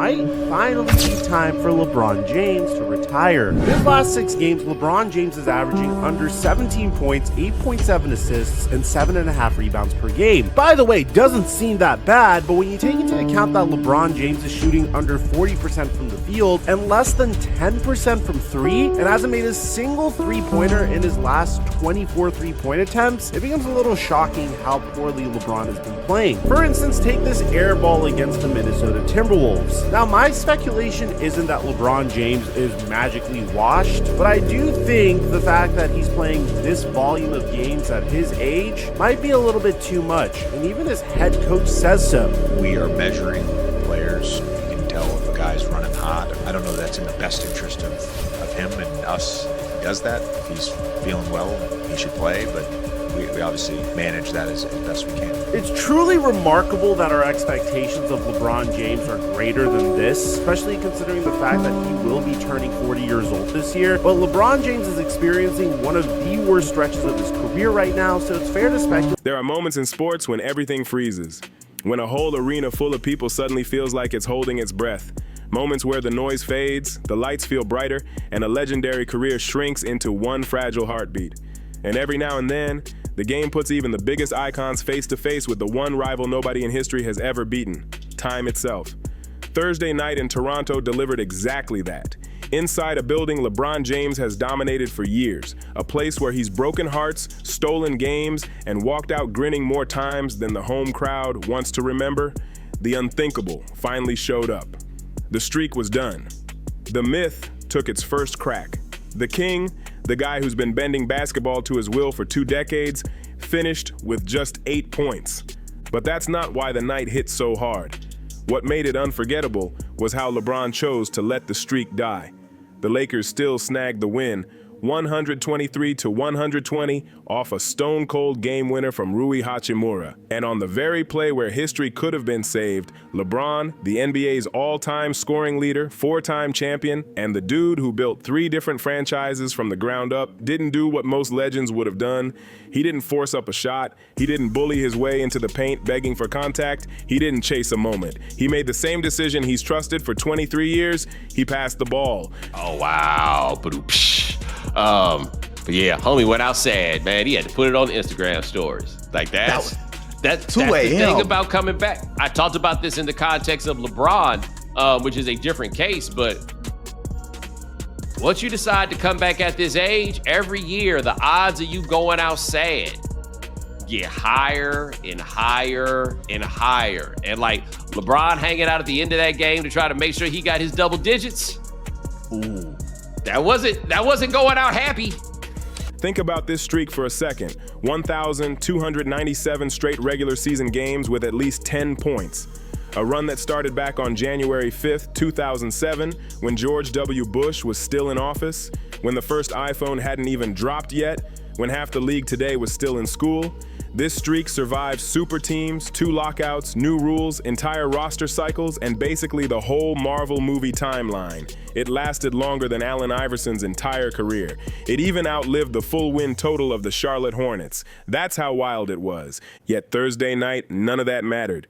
might finally be time for LeBron James to retire. In his last 6 games, LeBron James is averaging under 17 points, 8.7 assists, and 7.5 rebounds per game. By the way, doesn't seem that bad, but when you take into account that LeBron James is shooting under 40% from the field and less than 10% from 3, and hasn't made a single three-pointer in his last 24 three-point attempts, it becomes a little shocking how poorly LeBron has been playing. For instance, take this air ball against the Minnesota Timberwolves. Now, my speculation isn't that LeBron James is magically washed, but I do think the fact that he's playing this volume of games at his age might be a little bit too much, and even his head coach says so. We are measuring players. You can tell if a guy's running hot. I don't know that's in the best interest of him and us. He does that. If he's feeling well, he should play, but we obviously manage that as best we can. It's truly remarkable that our expectations of LeBron James are greater than this, especially considering the fact that he will be turning 40 years old this year. But LeBron James is experiencing one of the worst stretches of his career right now, so it's fair to speculate. There are moments in sports when everything freezes, when a whole arena full of people suddenly feels like it's holding its breath. Moments where the noise fades, the lights feel brighter, and a legendary career shrinks into one fragile heartbeat. And every now and then, the game puts even the biggest icons face to face with the one rival nobody in history has ever beaten, time itself. Thursday night in Toronto delivered exactly that. Inside a building LeBron James has dominated for years, a place where he's broken hearts, stolen games, and walked out grinning more times than the home crowd wants to remember, the unthinkable finally showed up. The streak was done. The myth took its first crack. The king, the guy who's been bending basketball to his will for 2 decades, finished with just 8 points. But that's not why the night hit so hard. What made it unforgettable was how LeBron chose to let the streak die. The Lakers still snagged the win, 123-120 off a stone-cold game winner from Rui Hachimura. And on the very play where history could have been saved, LeBron, the NBA's all-time scoring leader, 4-time champion, and the dude who built 3 different franchises from the ground up, didn't do what most legends would have done. He didn't force up a shot. He didn't bully his way into the paint begging for contact. He didn't chase a moment. He made the same decision he's trusted for 23 years. He passed the ball. Oh, wow. But yeah, homie went outside, man. He had to put it on the Instagram stories. Like that's the thing about coming back. I talked about this in the context of LeBron, which is a different case, but once you decide to come back at this age, every year the odds of you going outside get higher and higher and higher. And like LeBron hanging out at the end of that game to try to make sure he got his double digits. Ooh. That wasn't going out happy. Think about this streak for a second. 1,297 straight regular season games with at least 10 points. A run that started back on January 5th, 2007, when George W. Bush was still in office, when the first iPhone hadn't even dropped yet, when half the league today was still in school. This streak survived super teams, 2 lockouts, new rules, entire roster cycles, and basically the whole Marvel movie timeline. It lasted longer than Allen Iverson's entire career. It even outlived the full win total of the Charlotte Hornets. That's how wild it was. Yet Thursday night, none of that mattered.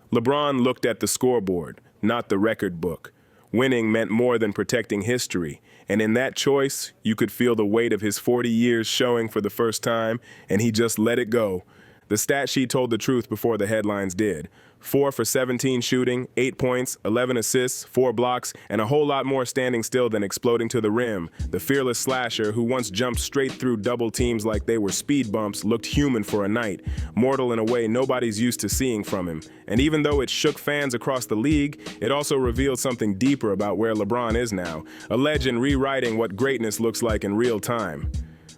LeBron looked at the scoreboard, not the record book. Winning meant more than protecting history. And in that choice, you could feel the weight of his 40 years showing for the first time, and he just let it go. The stat sheet told the truth before the headlines did. 4 for 17 shooting, 8 points, 11 assists, 4 blocks, and a whole lot more standing still than exploding to the rim. The fearless slasher who once jumped straight through double teams like they were speed bumps looked human for a night, mortal in a way nobody's used to seeing from him. And even though it shook fans across the league, it also revealed something deeper about where LeBron is now, a legend rewriting what greatness looks like in real time.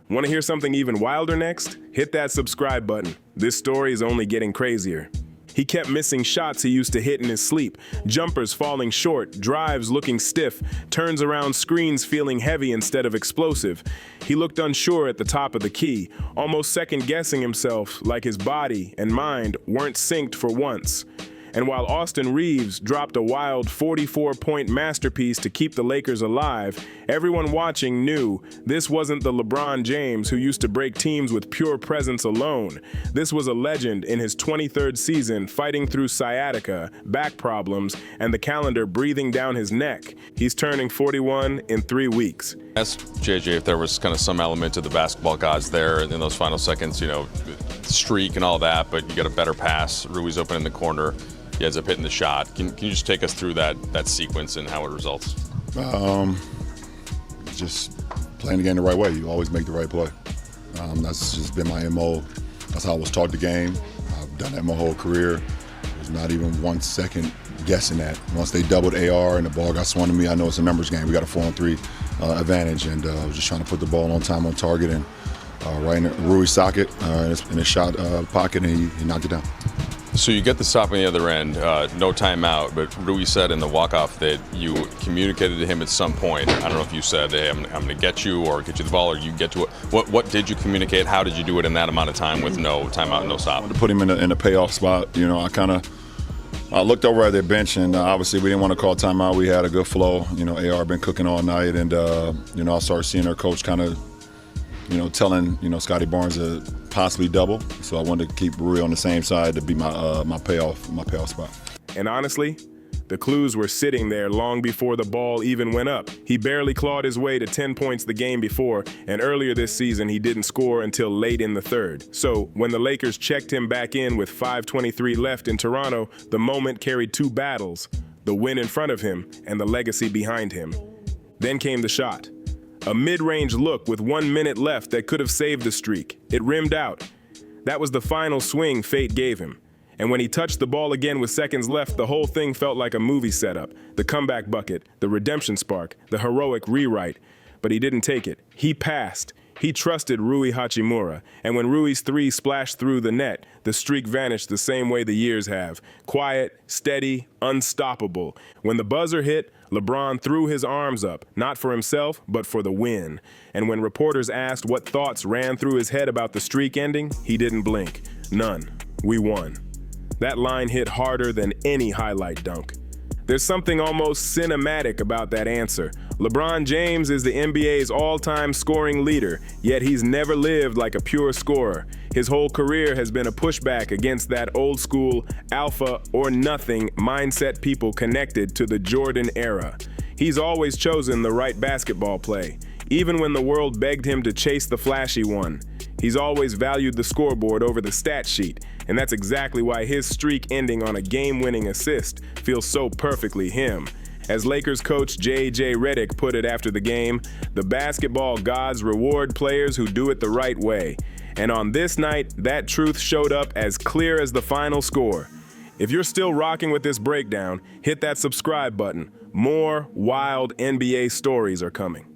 Want to hear something even wilder next? Hit that subscribe button. This story is only getting crazier. He kept missing shots he used to hit in his sleep, jumpers falling short, drives looking stiff, turns around screens feeling heavy instead of explosive. He looked unsure at the top of the key, almost second-guessing himself like his body and mind weren't synced for once. And while Austin Reeves dropped a wild 44-point masterpiece to keep the Lakers alive, everyone watching knew this wasn't the LeBron James who used to break teams with pure presence alone. This was a legend in his 23rd season, fighting through sciatica, back problems, and the calendar breathing down his neck. He's turning 41 in 3 weeks. Ask JJ if there was kind of some element to the basketball gods there in those final seconds, streak and all that, but you got a better pass. Rui's open in the corner. He ends up hitting the shot. Can you just take us through that sequence and how it results? Just playing the game the right way. You always make the right play. That's just been my MO. That's how I was taught the game. I've done that my whole career. There's not even 1 second guessing that. Once they doubled AR and the ball got swung to me, I know it's a numbers game. We got a 4-on-3 advantage, and I was just trying to put the ball on time, on target, and right in Rui's socket, in his shot pocket, and he knocked it down. So you get the stop on the other end, no timeout, but Rui said in the walk-off that you communicated to him at some point. I don't know if you said, hey, I'm going to get you or get you the ball, or you get to it. What did you communicate? How did you do it in that amount of time with no timeout, no stop? To put him in a payoff spot, I looked over at their bench, and obviously we didn't want to call timeout. We had a good flow. AR been cooking all night, and I started seeing our coach kind of, telling Scotty Barnes to possibly double. So I wanted to keep Rui on the same side to be my payoff spot. And honestly, the clues were sitting there long before the ball even went up. He barely clawed his way to 10 points the game before, and earlier this season he didn't score until late in the third. So when the Lakers checked him back in with 5:23 left in Toronto, the moment carried 2 battles: the win in front of him and the legacy behind him. Then came the shot. A mid-range look with 1 minute left that could have saved the streak. It rimmed out. That was the final swing fate gave him. And when he touched the ball again with seconds left, the whole thing felt like a movie setup. The comeback bucket, the redemption spark, the heroic rewrite. But he didn't take it. He passed. He trusted Rui Hachimura. And when Rui's 3 splashed through the net, the streak vanished the same way the years have. Quiet, steady, unstoppable. When the buzzer hit, LeBron threw his arms up, not for himself, but for the win. And when reporters asked what thoughts ran through his head about the streak ending, he didn't blink. None. We won. That line hit harder than any highlight dunk. There's something almost cinematic about that answer. LeBron James is the NBA's all-time scoring leader, yet he's never lived like a pure scorer. His whole career has been a pushback against that old-school alpha or nothing mindset people connected to the Jordan era. He's always chosen the right basketball play, even when the world begged him to chase the flashy one. He's always valued the scoreboard over the stat sheet, and that's exactly why his streak ending on a game-winning assist feels so perfectly him. As Lakers coach J.J. Redick put it after the game, the basketball gods reward players who do it the right way. And on this night, that truth showed up as clear as the final score. If you're still rocking with this breakdown, hit that subscribe button. More wild NBA stories are coming.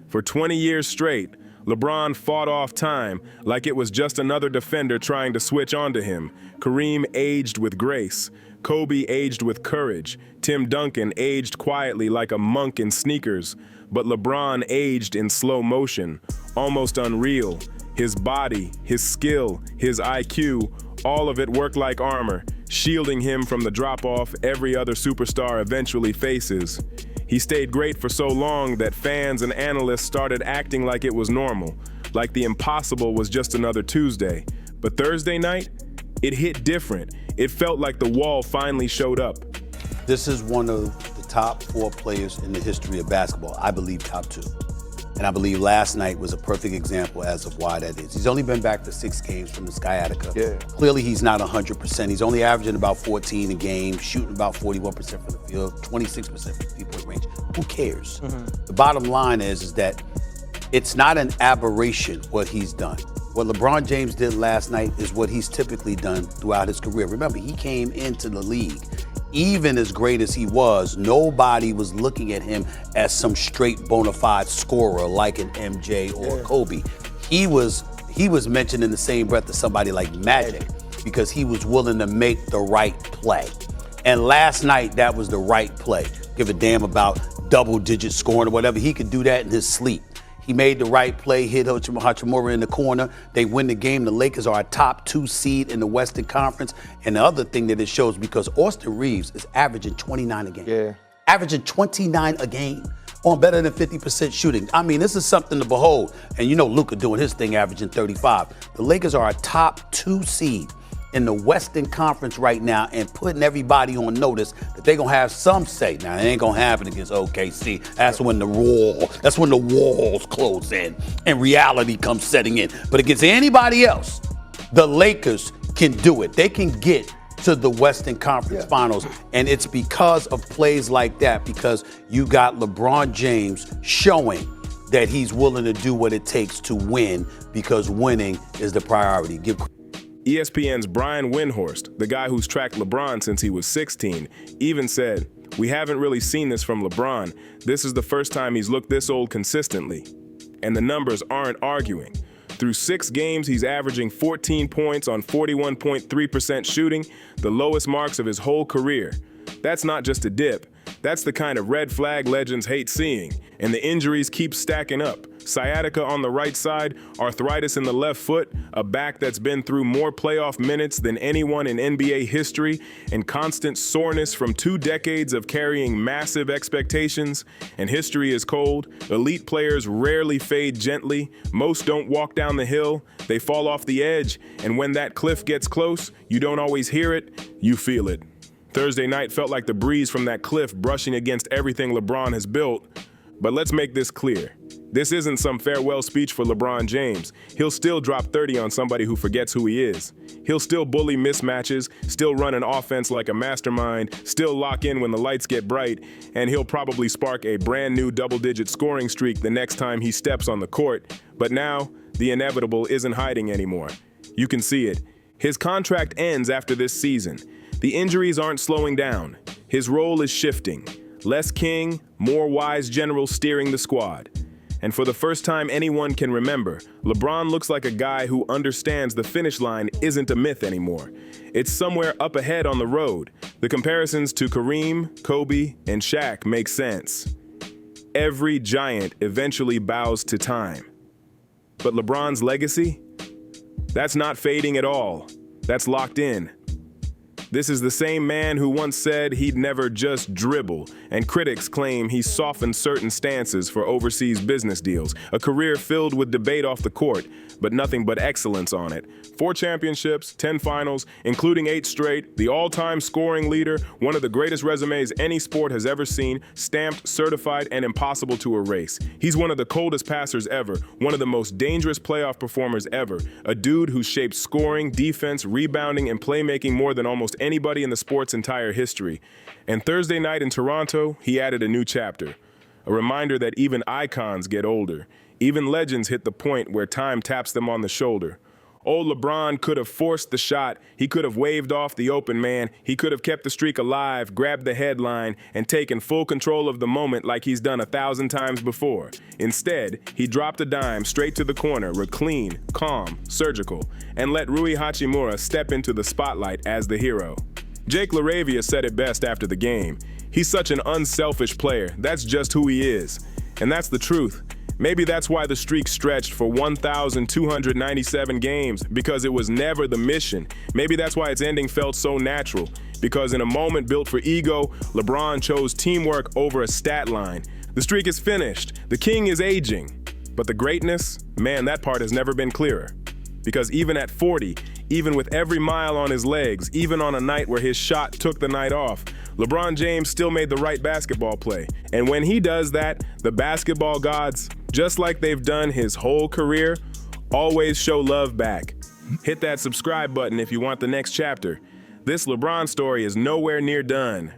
For 20 years straight, LeBron fought off time like it was just another defender trying to switch onto him. Kareem aged with grace. Kobe aged with courage. Tim Duncan aged quietly like a monk in sneakers. But LeBron aged in slow motion, almost unreal. His body, his skill, his IQ, all of it worked like armor, shielding him from the drop-off every other superstar eventually faces. He stayed great for so long that fans and analysts started acting like it was normal, like the impossible was just another Tuesday. But Thursday night, it hit different. It felt like the wall finally showed up. This is one of the top 4 players in the history of basketball. I believe top 2. And I believe last night was a perfect example as of why that is. He's only been back for 6 games from the sciatica. Yeah. Clearly he's not 100%. He's only averaging about 14 a game, shooting about 41% from the field, 26% from the three-point range. Who cares? Mm-hmm. The bottom line is that it's not an aberration what he's done. What LeBron James did last night is what he's typically done throughout his career. Remember, he came into the league. Even as great as he was, nobody was looking at him as some straight bona fide scorer like an MJ or Kobe. He was mentioned in the same breath as somebody like Magic because he was willing to make the right play. And last night, that was the right play. Give a damn about double-digit scoring or whatever. He could do that in his sleep. He made the right play, hit Hachimura in the corner. They win the game. The Lakers are a top 2 seed in the Western Conference. And the other thing that it shows, because Austin Reeves is averaging 29 a game. Yeah. Averaging 29 a game on better than 50% shooting. I mean, this is something to behold. And you know Luka doing his thing, averaging 35. The Lakers are a top 2 seed in the Western Conference right now and putting everybody on notice that they're going to have some say. Now, it ain't going to happen against OKC. That's when the walls close in and reality comes setting in. But against anybody else, the Lakers can do it. They can get to the Western Conference Finals. And it's because of plays like that, because you got LeBron James showing that he's willing to do what it takes to win, because winning is the priority. ESPN's Brian Windhorst, the guy who's tracked LeBron since he was 16, even said, "We haven't really seen this from LeBron. This is the first time he's looked this old consistently." And the numbers aren't arguing. Through 6 games, he's averaging 14 points on 41.3% shooting, the lowest marks of his whole career. That's not just a dip. That's the kind of red flag legends hate seeing. And the injuries keep stacking up. Sciatica on the right side, arthritis in the left foot, a back that's been through more playoff minutes than anyone in NBA history, and constant soreness from 2 decades of carrying massive expectations. And history is cold. Elite players rarely fade gently. Most don't walk down the hill. They fall off the edge. And when that cliff gets close, you don't always hear it, you feel it. Thursday night felt like the breeze from that cliff brushing against everything LeBron has built. But let's make this clear. This isn't some farewell speech for LeBron James. He'll still drop 30 on somebody who forgets who he is. He'll still bully mismatches, still run an offense like a mastermind, still lock in when the lights get bright, and he'll probably spark a brand new double-digit scoring streak the next time he steps on the court. But now, the inevitable isn't hiding anymore. You can see it. His contract ends after this season. The injuries aren't slowing down. His role is shifting. Less king, more wise general steering the squad. And for the first time anyone can remember, LeBron looks like a guy who understands the finish line isn't a myth anymore. It's somewhere up ahead on the road. The comparisons to Kareem, Kobe, and Shaq make sense. Every giant eventually bows to time. But LeBron's legacy? That's not fading at all. That's locked in. This is the same man who once said he'd never just dribble, and critics claim he softened certain stances for overseas business deals. A career filled with debate off the court, but nothing but excellence on it. 4 championships, 10 finals, including 8 straight, the all-time scoring leader, one of the greatest resumes any sport has ever seen, stamped, certified, and impossible to erase. He's one of the coldest passers ever, one of the most dangerous playoff performers ever, a dude who shaped scoring, defense, rebounding, and playmaking more than almost anybody in the sport's entire history. And Thursday night in Toronto, he added a new chapter. A reminder that even icons get older. Even legends hit the point where time taps them on the shoulder. Old LeBron could have forced the shot. He could have waved off the open man. He could have kept the streak alive, grabbed the headline, and taken full control of the moment like he's done 1,000 times before. Instead, he dropped a dime straight to the corner, clean, calm, surgical, and let Rui Hachimura step into the spotlight as the hero. Jake LaRavia said it best after the game. He's such an unselfish player. That's just who he is. And that's the truth. Maybe that's why the streak stretched for 1,297 games, because it was never the mission. Maybe that's why its ending felt so natural, because in a moment built for ego, LeBron chose teamwork over a stat line. The streak is finished. The king is aging. But the greatness, man, that part has never been clearer. Because even at 40, even with every mile on his legs, even on a night where his shot took the night off, LeBron James still made the right basketball play. And when he does that, the basketball gods, just like they've done his whole career, always show love back. Hit that subscribe button if you want the next chapter. This LeBron story is nowhere near done.